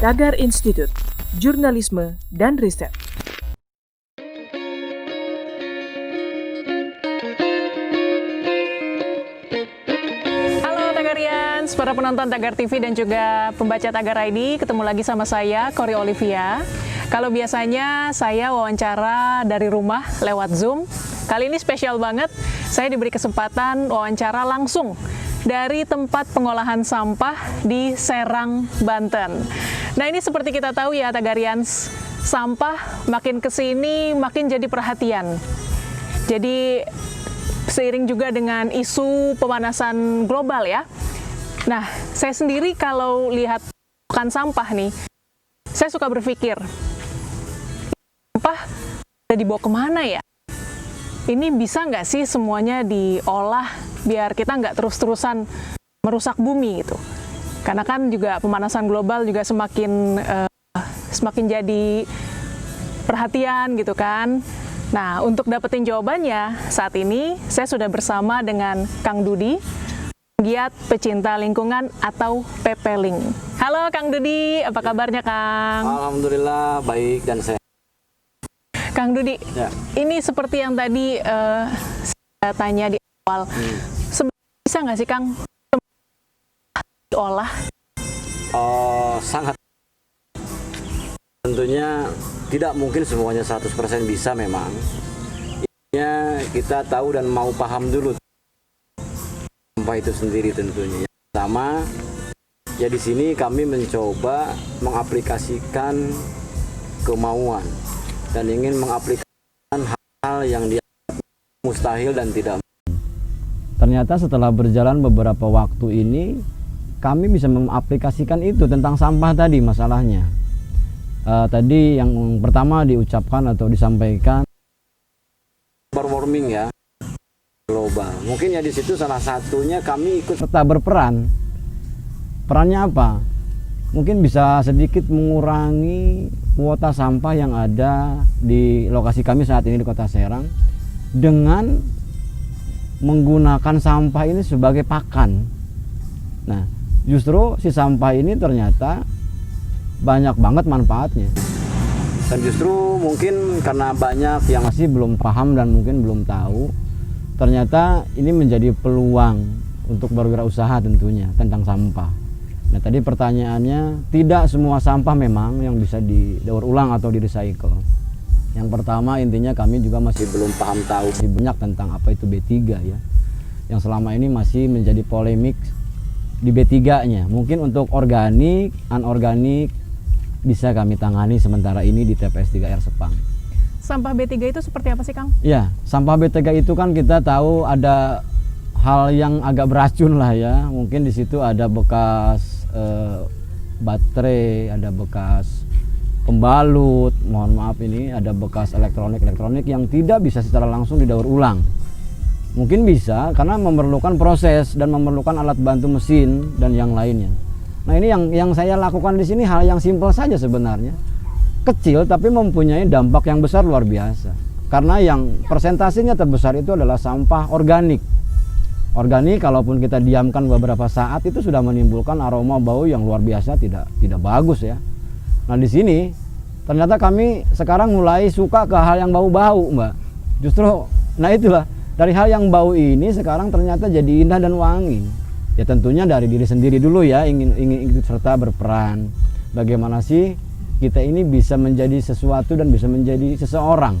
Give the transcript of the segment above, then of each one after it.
Tagar Institut Jurnalisme dan Riset. Halo Tagarians, para penonton Tagar TV dan juga pembaca Tagar ID, ketemu lagi sama saya, Kori Olivia. Kalau biasanya saya wawancara dari rumah lewat Zoom, kali ini spesial banget, saya diberi kesempatan wawancara langsung dari tempat pengolahan sampah di Serang, Banten. Nah ini seperti kita tahu ya Tagarians, sampah makin kesini makin jadi perhatian. Jadi seiring juga dengan isu pemanasan global ya. Nah saya sendiri kalau lihat sampah nih, saya suka berpikir, sampah udah dibawa kemana ya? Ini bisa nggak sih semuanya diolah biar kita nggak terus-terusan merusak bumi gitu? Karena kan juga pemanasan global juga semakin jadi perhatian gitu kan. Nah untuk dapetin jawabannya saat ini saya sudah bersama dengan Kang Dudi, pegiat pecinta lingkungan atau PPLing. Halo Kang Dudi, apa kabarnya Kang? Alhamdulillah baik dan sehat. Kang Dudi, ya. Ini seperti yang tadi saya tanya di awal, sebenarnya bisa nggak sih Kang diolah? Sangat. Tentunya tidak mungkin semuanya 100% bisa memang. Intinya kita tahu dan mau paham dulu sampah itu sendiri tentunya. Yang pertama, ya di sini kami mencoba mengaplikasikan kemauan dan ingin mengaplikasikan hal-hal yang dianggap mustahil dan tidak. Ternyata setelah berjalan beberapa waktu ini, kami bisa mengaplikasikan itu tentang sampah tadi masalahnya. Tadi yang pertama diucapkan atau disampaikan global warming ya, global. Mungkin ya di situ salah satunya kami ikut serta berperan. Perannya apa? Mungkin bisa sedikit mengurangi kuota sampah yang ada di lokasi kami saat ini di Kota Serang dengan menggunakan sampah ini sebagai pakan. Nah, justru si sampah ini ternyata banyak banget manfaatnya. Dan justru mungkin karena banyak yang masih belum paham dan mungkin belum tahu, ternyata ini menjadi peluang untuk berwirausaha tentunya tentang sampah. Nah tadi pertanyaannya, tidak semua sampah memang yang bisa didaur ulang atau di-recycle. Yang pertama intinya kami juga masih belum paham tahu banyak tentang apa itu B3 ya, yang selama ini masih menjadi polemik di B3-nya. Mungkin untuk organik, anorganik bisa kami tangani sementara ini di TPS 3R Sepang. Sampah B3 itu seperti apa sih Kang? Ya, sampah B3 itu kan kita tahu ada hal yang agak beracun lah ya. Mungkin di situ ada bekas baterai, ada bekas pembalut, mohon maaf ini ada bekas elektronik yang tidak bisa secara langsung didaur ulang. Mungkin bisa karena memerlukan proses dan memerlukan alat bantu mesin dan yang lainnya. Nah ini yang saya lakukan di sini hal yang simpel saja sebenarnya, kecil tapi mempunyai dampak yang besar luar biasa. Karena yang persentasenya terbesar itu adalah sampah organik. Organik kalaupun kita diamkan beberapa saat itu sudah menimbulkan aroma bau yang luar biasa, tidak bagus ya. Nah di sini ternyata kami sekarang mulai suka ke hal yang bau-bau Mbak. Justru nah itulah, dari hal yang bau ini sekarang ternyata jadi indah dan wangi. Ya tentunya dari diri sendiri dulu ya, ingin ikut serta berperan. Bagaimana sih kita ini bisa menjadi sesuatu dan bisa menjadi seseorang.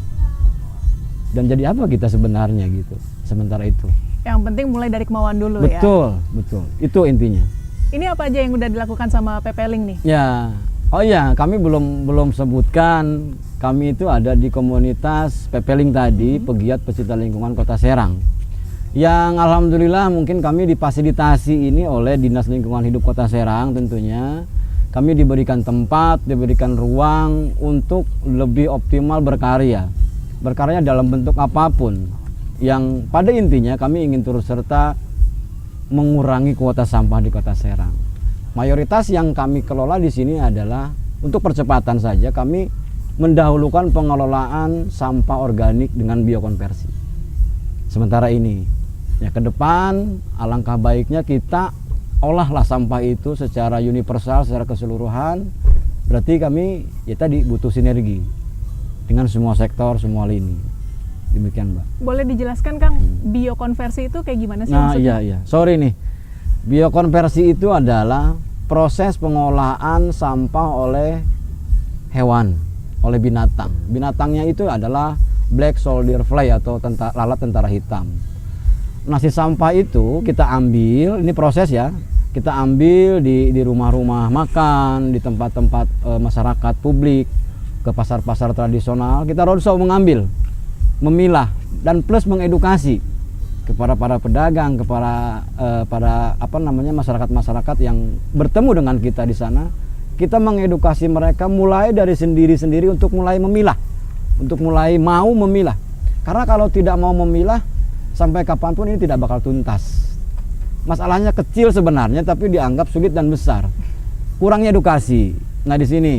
Dan jadi apa kita sebenarnya gitu sementara itu. Yang penting mulai dari kemauan dulu ya. Betul. Itu intinya. Ini apa aja yang udah dilakukan sama PPLing nih? Ya. Oh ya, kami belum sebutkan, kami itu ada di komunitas PPLing tadi, pegiat pecinta lingkungan Kota Serang. Yang alhamdulillah mungkin kami difasilitasi ini oleh Dinas Lingkungan Hidup Kota Serang tentunya. Kami diberikan tempat, diberikan ruang untuk lebih optimal berkarya. Berkarya dalam bentuk apapun. Yang pada intinya kami ingin turut serta mengurangi kuota sampah di Kota Serang. Mayoritas yang kami kelola di sini adalah untuk percepatan saja kami mendahulukan pengelolaan sampah organik dengan biokonversi. Sementara ini, ya ke depan alangkah baiknya kita olahlah sampah itu secara universal, secara keseluruhan Berarti kami ya tadi butuh sinergi dengan semua sektor, semua lini. Demikian, Mbak. Boleh dijelaskan, Kang, biokonversi itu kayak gimana sih Nah, maksudnya? iya. Sorry nih. Biokonversi itu adalah proses pengolahan sampah oleh hewan, oleh binatang. Binatangnya itu adalah black soldier fly atau lalat tentara hitam. Nah, si sampah itu kita ambil, ini proses ya. Kita ambil di rumah-rumah makan, di tempat-tempat masyarakat publik, ke pasar-pasar tradisional. Kita roadshow mengambil, memilah, dan plus mengedukasi kepada para pedagang, kepada masyarakat-masyarakat yang bertemu dengan kita di sana. Kita mengedukasi mereka mulai dari sendiri-sendiri untuk mulai memilah, untuk mulai mau memilah. Karena kalau tidak mau memilah, sampai kapanpun ini tidak bakal tuntas. Masalahnya kecil sebenarnya, tapi dianggap sulit dan besar. Kurangnya edukasi. Nah, di sini.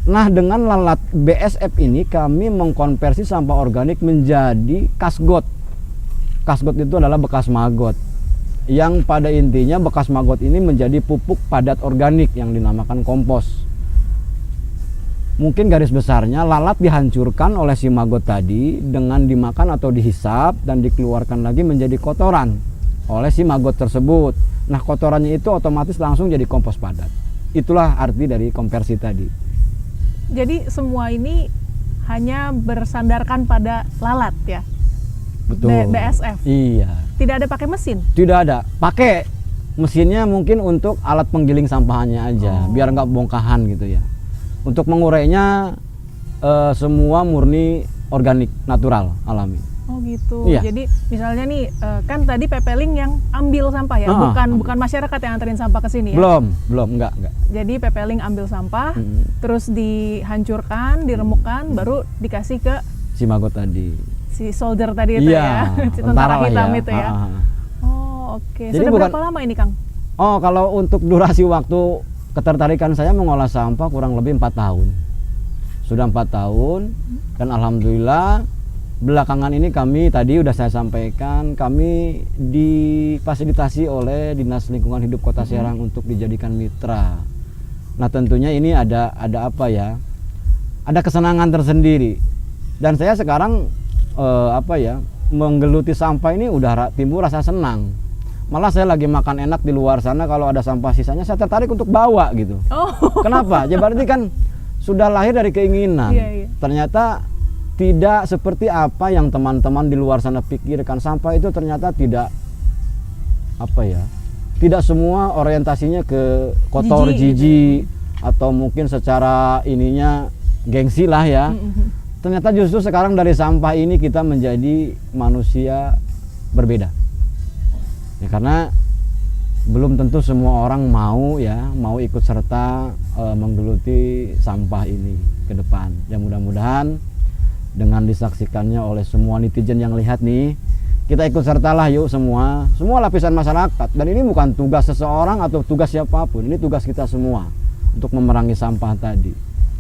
Nah, dengan lalat BSF ini kami mengkonversi sampah organik menjadi kasgot. Kasgot itu adalah bekas maggot. Yang pada intinya bekas maggot ini menjadi pupuk padat organik yang dinamakan kompos. Mungkin garis besarnya lalat dihancurkan oleh si maggot tadi dengan dimakan atau dihisap dan dikeluarkan lagi menjadi kotoran oleh si maggot tersebut. Nah, kotorannya itu otomatis langsung jadi kompos padat. Itulah arti dari konversi tadi. Jadi semua ini hanya bersandarkan pada lalat ya? Betul. BSF? Iya. Tidak ada pakai mesin? Tidak ada. Pakai mesinnya mungkin untuk alat penggiling sampahnya aja, biar nggak bongkahan gitu ya. Untuk mengurainya semua murni organik, natural, alami. Oh gitu. Iya. Jadi misalnya nih kan tadi PPLink yang ambil sampah ya, bukan masyarakat yang anterin sampah ke sini ya? Belum, enggak. Jadi PPLink ambil sampah, terus dihancurkan, diremukkan, baru dikasih ke Si maggot tadi. si soldier tadi itu ya, si tentara lah hitam ya. itu ya. Oh oke. Jadi Sudah bukan- berapa lama ini, Kang? Oh, kalau untuk durasi waktu ketertarikan saya mengolah sampah kurang lebih 4 tahun. Sudah 4 tahun dan alhamdulillah belakangan ini kami tadi udah saya sampaikan, kami difasilitasi oleh Dinas Lingkungan Hidup Kota Serang untuk dijadikan mitra. Nah, tentunya ini ada apa ya? Ada kesenangan tersendiri. Dan saya sekarang menggeluti sampah ini udah timbul rasa senang. Malah saya lagi makan enak di luar sana, kalau ada sampah sisanya saya tertarik untuk bawa gitu. Oh. Kenapa? Ya berarti kan sudah lahir dari keinginan. Iya. Ternyata tidak seperti apa yang teman-teman di luar sana pikirkan. Sampah itu ternyata tidak tidak semua orientasinya ke kotor, jijik, atau mungkin secara ininya gengsi lah ya. Ternyata justru sekarang dari sampah ini kita menjadi manusia berbeda. Ya, karena belum tentu semua orang mau ikut serta menggeluti sampah ini ke depan. Ya mudah-mudahan dengan disaksikannya oleh semua netizen yang lihat nih, kita ikut sertalah yuk semua lapisan masyarakat. Dan ini bukan tugas seseorang atau tugas siapapun, ini tugas kita semua untuk memerangi sampah tadi.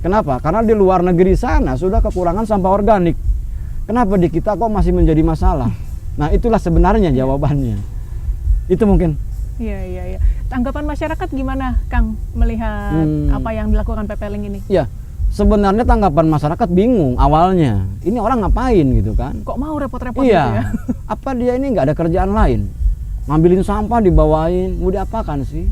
Kenapa? Karena di luar negeri sana sudah kekurangan sampah organik. Kenapa di kita kok masih menjadi masalah? Nah, itulah sebenarnya jawabannya. Itu mungkin. Iya. Tanggapan masyarakat gimana, Kang, melihat apa yang dilakukan PPLink ini? Ya, sebenarnya tanggapan masyarakat bingung awalnya. Ini orang ngapain gitu kan? Kok mau repot-repot Iya. gitu ya? Apa dia ini nggak ada kerjaan lain? Ngambilin sampah dibawain, mau diapakan sih?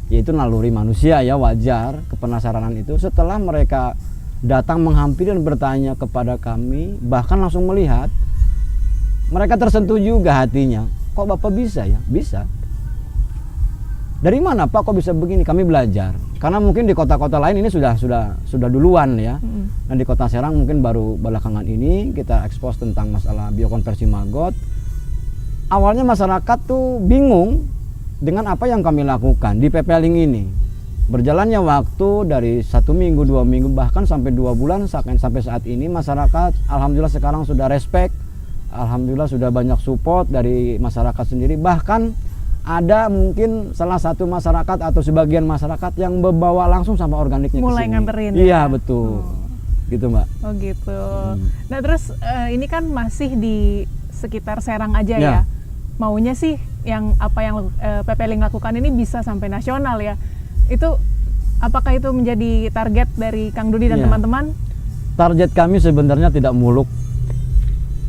Ya itu naluri manusia ya, wajar kepenasaranan itu. Setelah mereka datang menghampiri dan bertanya kepada kami, bahkan langsung melihat, mereka tersentuh juga hatinya. Kok Bapak bisa ya? Bisa. Dari mana Pak kok bisa begini? Kami belajar. Karena mungkin di kota-kota lain ini sudah duluan ya. Dan di Kota Serang mungkin baru belakangan ini kita ekspos tentang masalah biokonversi maggot. Awalnya masyarakat tuh bingung dengan apa yang kami lakukan di PPLink ini. Berjalannya waktu dari 1 minggu, 2 minggu, bahkan sampai 2 bulan sampai saat ini masyarakat alhamdulillah sekarang sudah respect. Alhamdulillah sudah banyak support dari masyarakat sendiri. Bahkan ada mungkin salah satu masyarakat atau sebagian masyarakat yang membawa langsung sampah organiknya ke sini. Mulai nganterin ya? Iya, betul. Gitu, Mbak. Oh gitu. Nah terus ini kan masih di sekitar Serang aja Ya. ya. Maunya sih yang PPLink lakukan ini bisa sampai nasional ya. Itu Apakah itu menjadi target dari Kang Dudi dan Iya. teman-teman? Target kami sebenarnya tidak muluk.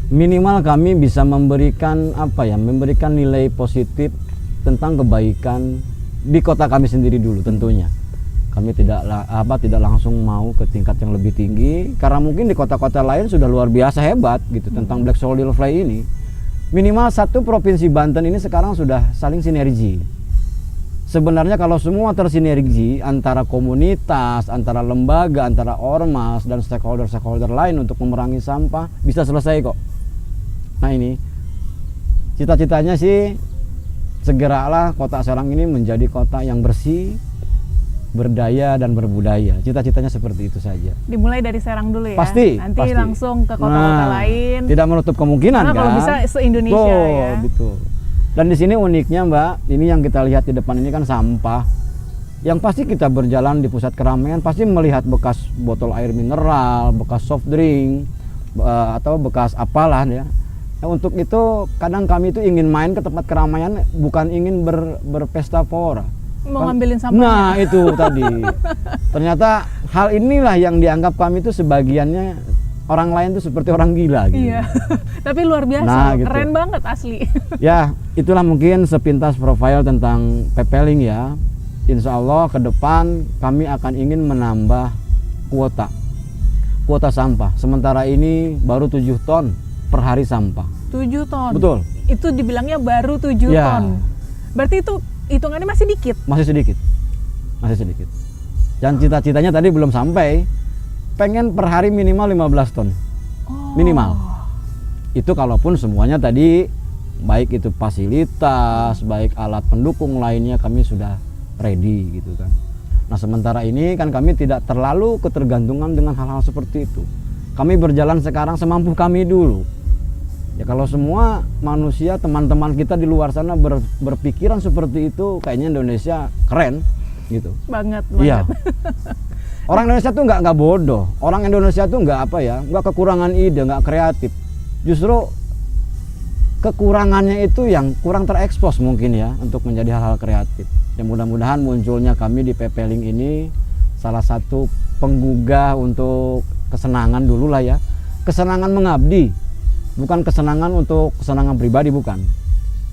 Minimal kami bisa memberikan memberikan nilai positif tentang kebaikan di kota kami sendiri dulu tentunya. Kami tidak langsung mau ke tingkat yang lebih tinggi karena mungkin di kota-kota lain sudah luar biasa hebat gitu tentang Black Soldier Fly ini. Minimal satu provinsi Banten ini sekarang sudah saling sinergi. Sebenarnya kalau semua tersinergi antara komunitas, antara lembaga, antara ormas dan stakeholder lain untuk memerangi sampah bisa selesai kok. Nah ini cita-citanya sih segeralah kota Serang ini menjadi kota yang bersih, berdaya dan berbudaya. Cita-citanya seperti itu saja. Dimulai dari Serang dulu ya. Pasti. Nanti pasti. langsung ke kota-kota lain. Tidak menutup kemungkinan Karena kan. kalau bisa se-Indonesia ya. Betul. Dan di sini uniknya Mbak, ini yang kita lihat di depan ini kan sampah. Yang pasti kita berjalan di pusat keramaian pasti melihat bekas botol air mineral, bekas soft drink, atau bekas apalah ya. Nah, untuk itu kadang kami itu ingin main ke tempat keramaian bukan ingin berpesta pora. Mau ngambilin sampahnya. Nah itu tadi. Ternyata hal inilah yang dianggap kami itu sebagiannya orang lain tuh seperti orang gila gitu. Iya. Tapi luar biasa, Nah, gitu. keren banget asli. Ya, itulah mungkin sepintas profil tentang Pepeling ya. Insya Allah ke depan kami akan ingin menambah kuota sampah. Sementara ini baru 7 ton per hari sampah. 7 ton. Betul. Itu dibilangnya baru 7 Ya. ton. Berarti itu hitungannya masih dikit. Masih sedikit. Dan cita-citanya tadi belum sampai. Pengen per hari minimal 15 ton. Minimal. Itu kalaupun semuanya tadi baik itu fasilitas, baik alat pendukung lainnya kami sudah ready gitu kan. Nah sementara ini kan kami tidak terlalu ketergantungan dengan hal-hal seperti itu. Kami berjalan sekarang semampu kami dulu. Ya kalau semua manusia, teman-teman kita di luar sana berpikiran seperti itu, kayaknya Indonesia keren gitu. Banget. Iya. Orang Indonesia tuh nggak bodoh. Orang Indonesia tuh nggak nggak kekurangan ide, nggak kreatif. Justru kekurangannya itu yang kurang terekspos mungkin ya untuk menjadi hal-hal kreatif. Ya mudah-mudahan munculnya kami di Pepeling ini salah satu penggugah untuk kesenangan dulu lah ya. Kesenangan mengabdi, bukan kesenangan untuk kesenangan pribadi, bukan.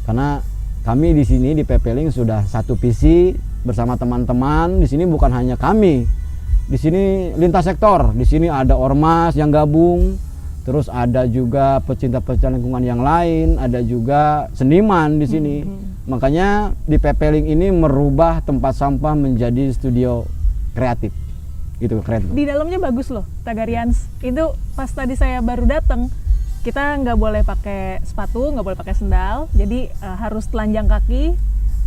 Karena kami di sini di Pepeling sudah satu visi bersama teman-teman. Di sini bukan hanya kami. Di sini lintas sektor, di sini ada ormas yang gabung, terus ada juga pecinta-pecinta lingkungan yang lain, ada juga seniman di sini. Makanya di Pepeling ini merubah tempat sampah menjadi studio kreatif. Itu keren. Di dalamnya bagus loh, Tagarians. Itu pas tadi saya baru datang, kita nggak boleh pakai sepatu, nggak boleh pakai sendal, jadi harus telanjang kaki.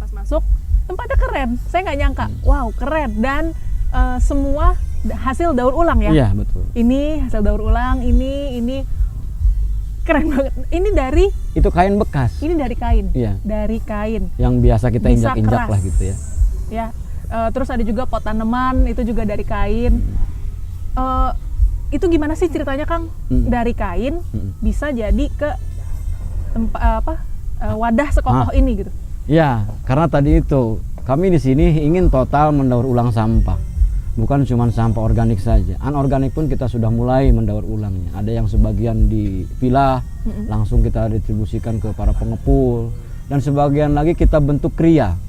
Pas masuk, tempatnya keren. Saya nggak nyangka, wow keren. Dan semua hasil daur ulang ya. Iya betul. Ini hasil daur ulang, ini keren banget. Ini dari Itu kain bekas. ini dari kain. Iya. Dari kain. Yang biasa kita Bisa injak-injak keras. lah gitu ya. Ya. Terus ada juga pot tanaman, itu juga dari kain. Itu gimana sih ceritanya Kang? Dari kain bisa jadi ke wadah sekokoh ini gitu. Ya, karena tadi itu kami di sini ingin total mendaur ulang sampah. Bukan cuma sampah organik saja, anorganik pun kita sudah mulai mendaur ulangnya. Ada yang sebagian dipilah, langsung kita distribusikan ke para pengepul, dan sebagian lagi kita bentuk kria.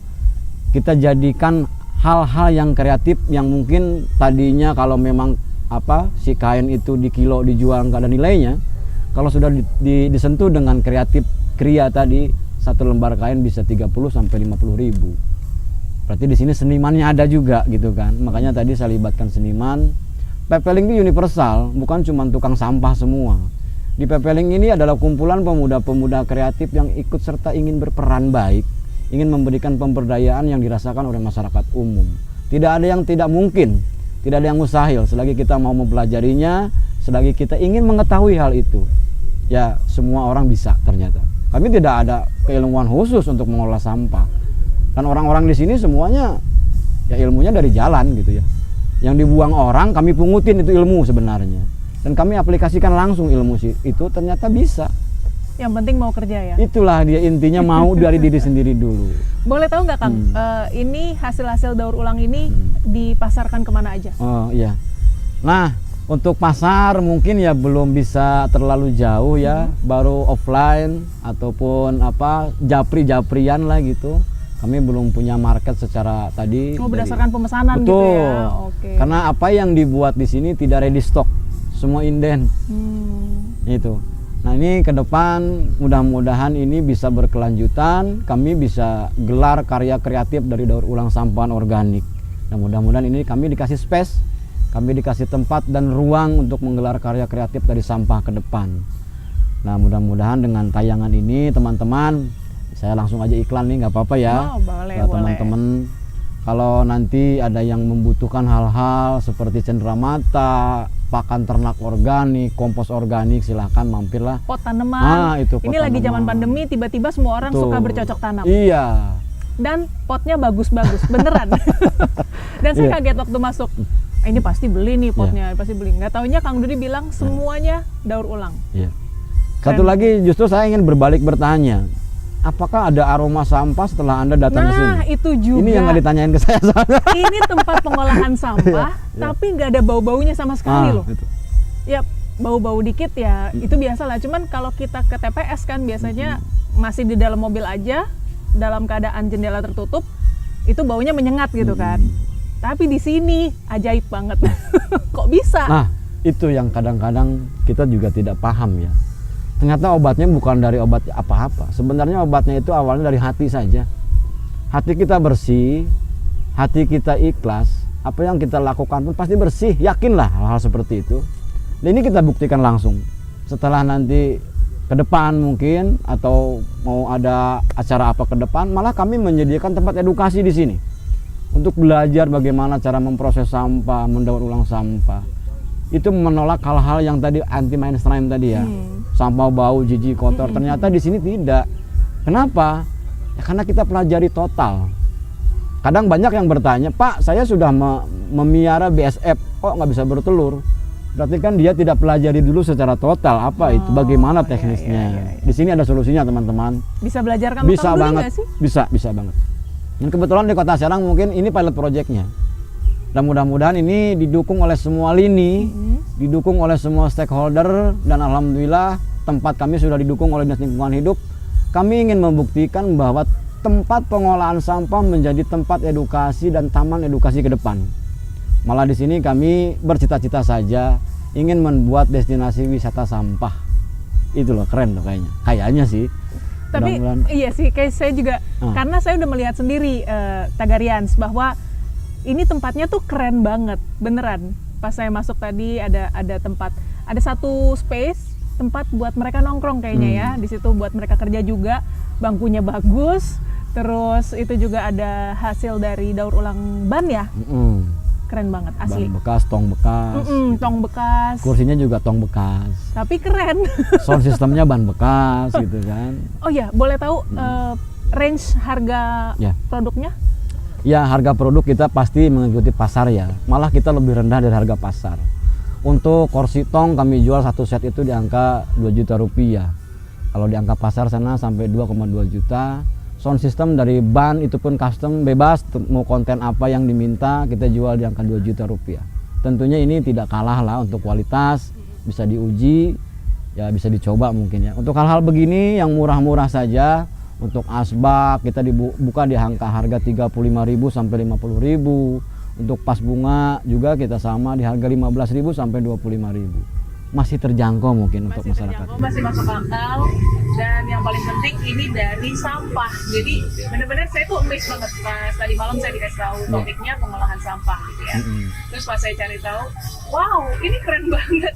Kita jadikan hal-hal yang kreatif yang mungkin tadinya kalau memang si kain itu di kilo dijual nggak ada nilainya, kalau sudah disentuh dengan kreatif kria tadi, satu lembar kain bisa 30 sampai 50 ribu. Berarti di sini senimannya ada juga gitu kan. Makanya tadi saya libatkan seniman. Pepeling itu universal, bukan cuma tukang sampah semua. Di Pepeling ini adalah kumpulan pemuda-pemuda kreatif yang ikut serta ingin berperan baik, ingin memberikan pemberdayaan yang dirasakan oleh masyarakat umum. Tidak ada yang tidak mungkin, tidak ada yang mustahil selagi kita mau mempelajarinya, selagi kita ingin mengetahui hal itu. Ya, semua orang bisa ternyata. Kami tidak ada keilmuan khusus untuk mengolah sampah. Dan orang-orang di sini semuanya ya ilmunya dari jalan gitu ya. Yang dibuang orang kami pungutin itu ilmu sebenarnya. Dan kami aplikasikan langsung ilmu itu ternyata bisa. Yang penting mau kerja ya. Itulah dia intinya, mau dari diri sendiri dulu. Boleh tahu nggak Kang, ini hasil-hasil daur ulang ini dipasarkan kemana aja? Oh iya. Nah, untuk pasar mungkin ya belum bisa terlalu jauh ya, baru offline ataupun apa japri-japrian lah gitu. Kami belum punya market secara tadi. Oh, berdasarkan pemesanan betul, gitu ya. Oke. Karena apa yang dibuat di sini tidak ready stock, semua inden. Itu. Nah, ini ke depan mudah-mudahan ini bisa berkelanjutan, kami bisa gelar karya kreatif dari daur ulang sampah organik. Dan mudah-mudahan ini kami dikasih space, kami dikasih tempat dan ruang untuk menggelar karya kreatif dari sampah ke depan. Nah, mudah-mudahan dengan tayangan ini teman-teman, saya langsung aja iklan nih, nggak apa-apa ya. Oh, boleh, Buat teman-teman, kalau nanti ada yang membutuhkan hal-hal seperti cenderamata, pakan ternak organik, kompos organik, silahkan mampirlah. Pot tanaman. Itu pot ini lagi zaman tanaman. pandemi, tiba-tiba semua orang Betul. suka bercocok tanam. Iya. Dan potnya bagus-bagus, beneran. Dan saya Iya. kaget waktu masuk. Ini pasti beli nih potnya, pasti beli. Nggak taunya Kang Dudi bilang semuanya daur ulang. Iya. Satu lagi justru saya ingin berbalik bertanya. Apakah ada aroma sampah setelah Anda datang ke sini? Nah, itu juga. Ini yang nggak ditanyain ke saya soalnya. Ini tempat pengolahan sampah, tapi nggak ada bau-baunya sama sekali loh. Itu. Ya, bau-bau dikit ya, itu biasa lah. Cuman kalau kita ke TPS kan biasanya masih di dalam mobil aja, dalam keadaan jendela tertutup, itu baunya menyengat gitu kan. Tapi di sini ajaib banget. Kok bisa? Nah, itu yang kadang-kadang kita juga tidak paham ya. Ternyata obatnya bukan dari obat apa-apa. Sebenarnya obatnya itu awalnya dari hati saja. Hati kita bersih, hati kita ikhlas, apa yang kita lakukan pun pasti bersih. Yakinlah hal-hal seperti itu. Dan ini kita buktikan langsung. Setelah nanti ke depan mungkin, atau mau ada acara apa ke depan, malah kami menyediakan tempat edukasi di sini. Untuk belajar bagaimana cara memproses sampah, mendaur ulang sampah. Itu menolak hal-hal yang tadi anti mainstream tadi ya. Sampah bau, jijik, kotor. Ternyata di sini tidak. Kenapa? Ya, karena kita pelajari total. Kadang banyak yang bertanya, Pak, saya sudah memiara BSF, kok nggak bisa bertelur? Berarti kan dia tidak pelajari dulu secara total apa itu, bagaimana teknisnya. Di sini ada solusinya teman-teman. Bisa belajar kamu Bisa Kang Dudi banget, nggak sih? bisa banget. Dan kebetulan di Kota Serang mungkin ini pilot projectnya. Dan mudah-mudahan ini didukung oleh semua lini, didukung oleh semua stakeholder, dan alhamdulillah tempat kami sudah didukung oleh Dinas Lingkungan Hidup. Kami ingin membuktikan bahwa tempat pengolahan sampah menjadi tempat edukasi dan taman edukasi ke depan. Malah di sini kami bercita-cita saja ingin membuat destinasi wisata sampah. Itu loh, keren loh kayaknya. Kayaknya sih. Tapi iya sih, kayak saya juga, karena saya udah melihat sendiri Tagarians, bahwa ini tempatnya tuh keren banget, beneran. Pas saya masuk tadi ada tempat, ada satu space, tempat buat mereka nongkrong kayaknya ya. Di situ buat mereka kerja juga, bangkunya bagus. Terus itu juga ada hasil dari daur ulang ban ya. Keren banget, asli. Ban bekas, tong bekas. Tong bekas. Kursinya juga tong bekas. Tapi keren. Sound sistemnya ban bekas gitu kan. Oh ya, boleh tahu range harga produknya? Ya, harga produk kita pasti mengikuti pasar ya. Malah kita lebih rendah dari harga pasar. Untuk kursi tong kami jual satu set itu di angka 2 juta rupiah. Kalau di angka pasar sana sampai 2,2 juta. Sound system dari ban itu pun custom, bebas, mau konten apa yang diminta kita jual di angka 2 juta rupiah. Tentunya ini tidak kalah lah untuk kualitas, bisa diuji, ya bisa dicoba mungkin ya. Untuk hal-hal begini yang murah-murah saja, untuk asbak kita dibuka di angka harga 35.000 sampai 50.000. Untuk pas bunga juga kita sama di harga 15.000 sampai 25.000. Masih terjangkau mungkin untuk masyarakat. Masih masuk akal, dan yang paling penting ini dari sampah. Jadi benar-benar saya tuh amazed banget pas tadi malam saya dikasih tahu topiknya pengolahan sampah gitu ya. Terus pas saya cari tahu, wow ini keren banget.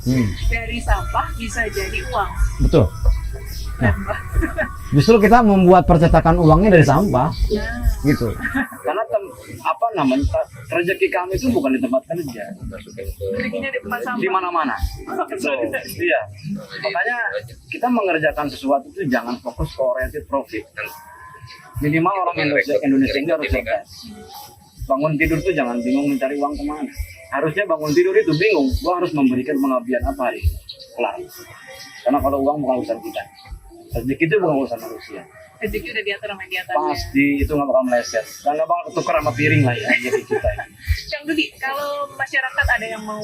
Dari sampah bisa jadi uang. Betul. Nah, justru kita membuat percetakan uangnya dari sampah, gitu. Karena rezeki kami itu bukan di tempat kerja, Rezekinya di tempat sampah. di mana-mana. Iya. Makanya kita mengerjakan sesuatu itu jangan fokus ke oriented profit. Minimal orang Indonesia ini harus cerdas. Bangun tidur tuh jangan bingung mencari uang kemana. Harusnya bangun tidur itu bingung, gua harus memberikan pengabdian apa hari ini. Kelar. Karena kalau uang bukan urusan kita. Rezeki itu bukan urusan manusia. Rezeki udah diatur sama yang di atasnya. Pasti itu nggak bakal meleset dan nggak bakal ketukar sama piring lah ya jadi kita ini. Kang Dudi, kalau masyarakat ada yang mau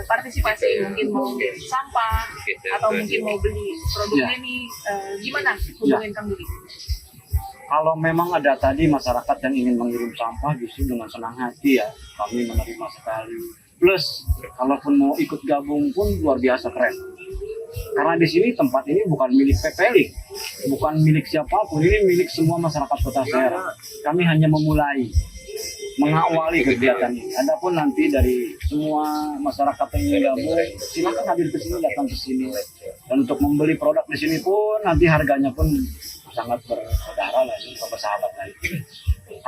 partisipasi, mungkin mau ngirim sampah atau mungkin mau beli produknya nih, gimana hubungin Kang Dudi? Kalau memang ada tadi masyarakat yang ingin mengirim sampah, justru dengan senang hati ya kami menerima sekali. Plus kalaupun mau ikut gabung pun luar biasa keren. Karena di sini tempat ini bukan milik PPLINK, bukan milik siapapun, ini milik semua masyarakat Kota Serang. Kami hanya memulai, mengawali kegiatan ini. Adapun nanti dari semua masyarakat yang ingin gabung, silakan hadir ke sini, datang ke sini. Dan untuk membeli produk di sini pun nanti harganya pun sangat bersaudara lah, ini bersahabat lah.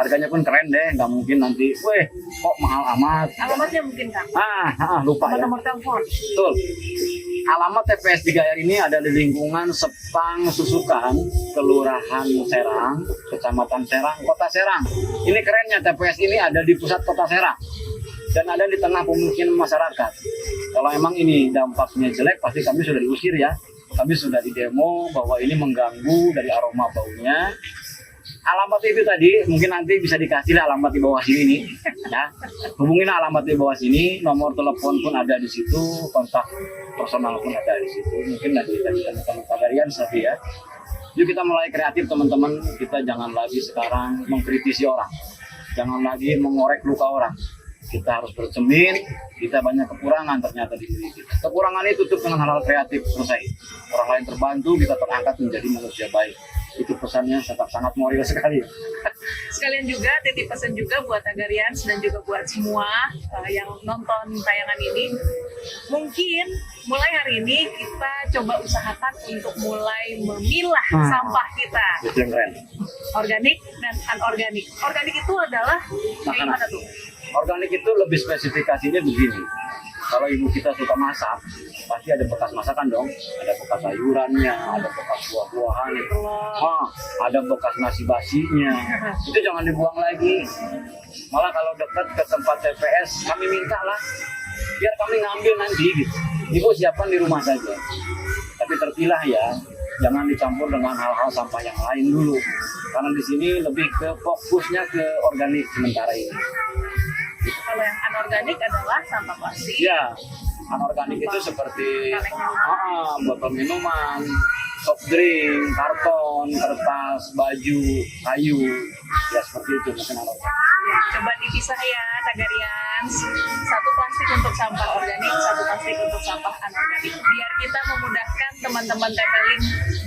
Harganya pun keren deh, nggak mungkin nanti, weh kok mahal amat. Alamatnya mungkin Kang? Lupa ya. Nomor telepon? Betul. Alamat TPS 3R ini ada di lingkungan Sepang Susukan, Kelurahan Serang, Kecamatan Serang, Kota Serang. Ini kerennya TPS ini ada di pusat Kota Serang dan ada di tengah pemukiman masyarakat. Kalau emang ini dampaknya jelek, pasti kami sudah diusir ya. Kami sudah didemo bahwa ini mengganggu dari aroma baunya. Alamat itu tadi mungkin nanti bisa dikasih alamat di bawah sini nih, ya. Hubungin alamat di bawah sini, nomor telepon pun ada di situ, kontak personal pun ada di situ. Mungkin nanti teman-teman Tagarian sapi ya. Yuk kita mulai kreatif teman-teman. Kita jangan lagi sekarang mengkritisi orang, jangan lagi mengorek luka orang. Kita harus bercermin, kita banyak kekurangan ternyata di diri kita. Kekurangan itu tutup dengan hal-hal kreatif, selesai. Orang lain terbantu, kita terangkat menjadi manusia baik. Itu pesannya sangat moral sekali. Sekalian juga titip pesan juga buat Tagarians dan juga buat semua yang nonton tayangan ini. Mungkin mulai hari ini kita coba usahakan untuk mulai memilah sampah kita. Itu yang keren. Organik dan anorganik. Organik itu adalah kayak gimana tuh? Organik itu lebih spesifikasinya begini. Kalau ibu kita suka masak, pasti ada bekas masakan dong. Ada bekas sayurannya, ada bekas buah-buahan, ada bekas nasi basinya. Itu jangan dibuang lagi. Malah kalau dekat ke tempat TPS, kami minta lah, biar kami ngambil nanti gitu. Ibu siapkan di rumah saja. Tapi terpilah ya, jangan dicampur dengan hal-hal sampah yang lain dulu. Karena di sini lebih ke fokusnya ke organik sementara ini. Kalau yang anorganik adalah sampah plastik. Ya, anorganik itu seperti botol minuman, soft drink, karton, kertas, baju, kayu, ya seperti itu mungkin anorganik. Ya, coba dipisah ya Tagarians. Satu plastik untuk sampah organik, satu plastik untuk sampah anorganik. Biar kita memudahkan teman-teman TPLINK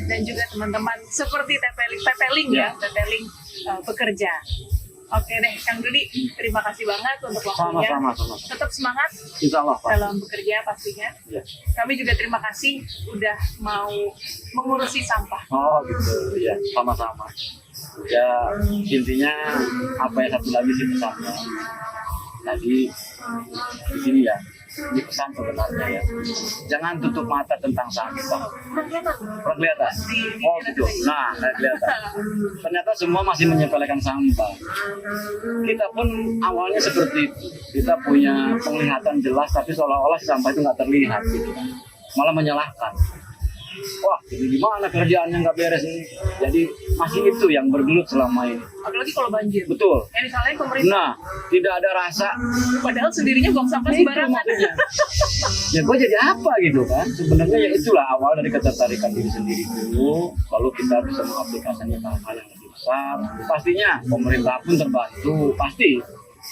dan juga teman-teman seperti TPLINK ya, TPLINK bekerja. Oke deh, Kang Dudi, terima kasih banget untuk waktunya. Sama-sama. Tetap semangat Insya Allah, Pak. dalam bekerja pastinya. Ya. Kami juga terima kasih udah mau mengurusi sampah. Oh gitu, ya sama-sama. Ya intinya apa yang satu lagi sih pesannya. Tadi di sini ya, ini pesan sebenarnya ya. Jangan tutup mata tentang sampah. Kelihatan? Oh gitu. Nah, kelihatan. Ternyata semua masih menyepelekan sampah. Kita pun awalnya seperti itu. Kita punya penglihatan jelas, tapi seolah-olah sampah itu nggak terlihat gitu kan. Malah menyalahkan. Wah, ini gimana kerjaannya nggak beres ini? Jadi masih itu yang bergelut selama ini. Apalagi kalau banjir. Betul. Yang disalahin pemerintah. Nah, tidak ada rasa. Padahal sendirinya buang sampah Itu sembarangan. makanya. Ya gue jadi apa gitu kan? Sebenarnya ya itulah awal dari ketertarikan diri sendiri dulu. Lalu kita bisa mengaplikasikannya ke hal yang lebih besar. Pastinya pemerintah pun terbantu, pasti.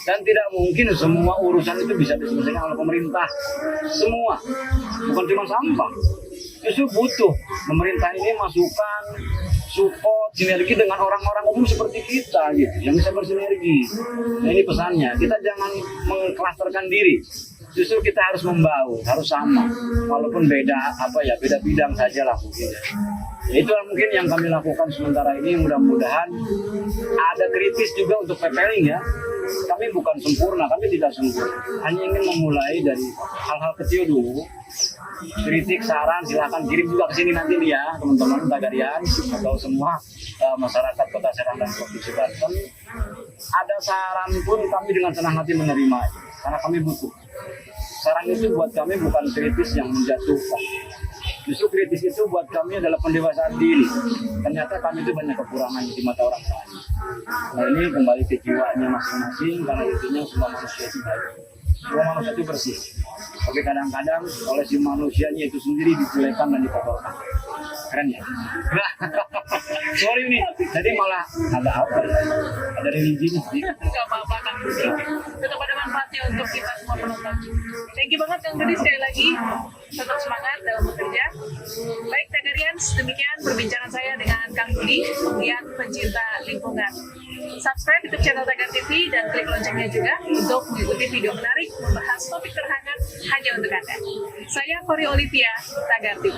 Dan tidak mungkin semua urusan itu bisa diselesaikan oleh pemerintah. Semua, bukan cuma sampah. Justru butuh pemerintah ini masukan, support, sinergi dengan orang-orang umum seperti kita gitu, yang bisa bersinergi. Nah ini pesannya, kita jangan mengklasterkan diri. Justru kita harus membaur, harus sama. Walaupun beda beda bidang saja lah mungkin ya. Ya itu mungkin yang kami lakukan sementara ini. Mudah-mudahan ada kritis juga untuk PPLINK ya. Kami bukan sempurna, kami tidak sempurna. Hanya ingin memulai dari hal-hal kecil dulu. Kritik, saran, silahkan kirim juga ke sini nanti nih ya teman-teman Tagarian atau semua masyarakat Kota Serang dan Provinsi Banten. Ada saran pun kami dengan senang hati menerima karena kami butuh. Saran itu buat kami bukan kritis yang menjatuhkan, Justru kritis itu buat kami adalah pendewasaan diri. Ternyata kami itu banyak kekurangan di mata orang lain. Nah ini kembali ke jiwanya masing-masing, karena intinya semua manusia itu baik. Semua manusia itu bersih. Tapi kadang-kadang oleh si manusianya itu sendiri diculekan dan dikotorkan. Keren ya? Sorry nih, tadi malah ada apa ya? Ada religinya sih. Nggak apa-apa Kang Budi. Tetap ada manfaatnya untuk kita semua penonton. Thank you banget Kang Budi sekali lagi. Tetap semangat dalam bekerja. Baik Tagarians, demikian perbincangan saya dengan Kang Budi, yang pencinta lingkungan. Subscribe YouTube channel Tagar TV dan klik loncengnya juga untuk mengikuti video menarik membahas topik terhangat hanya untuk Anda. Saya Kori Olivia, Tagar TV.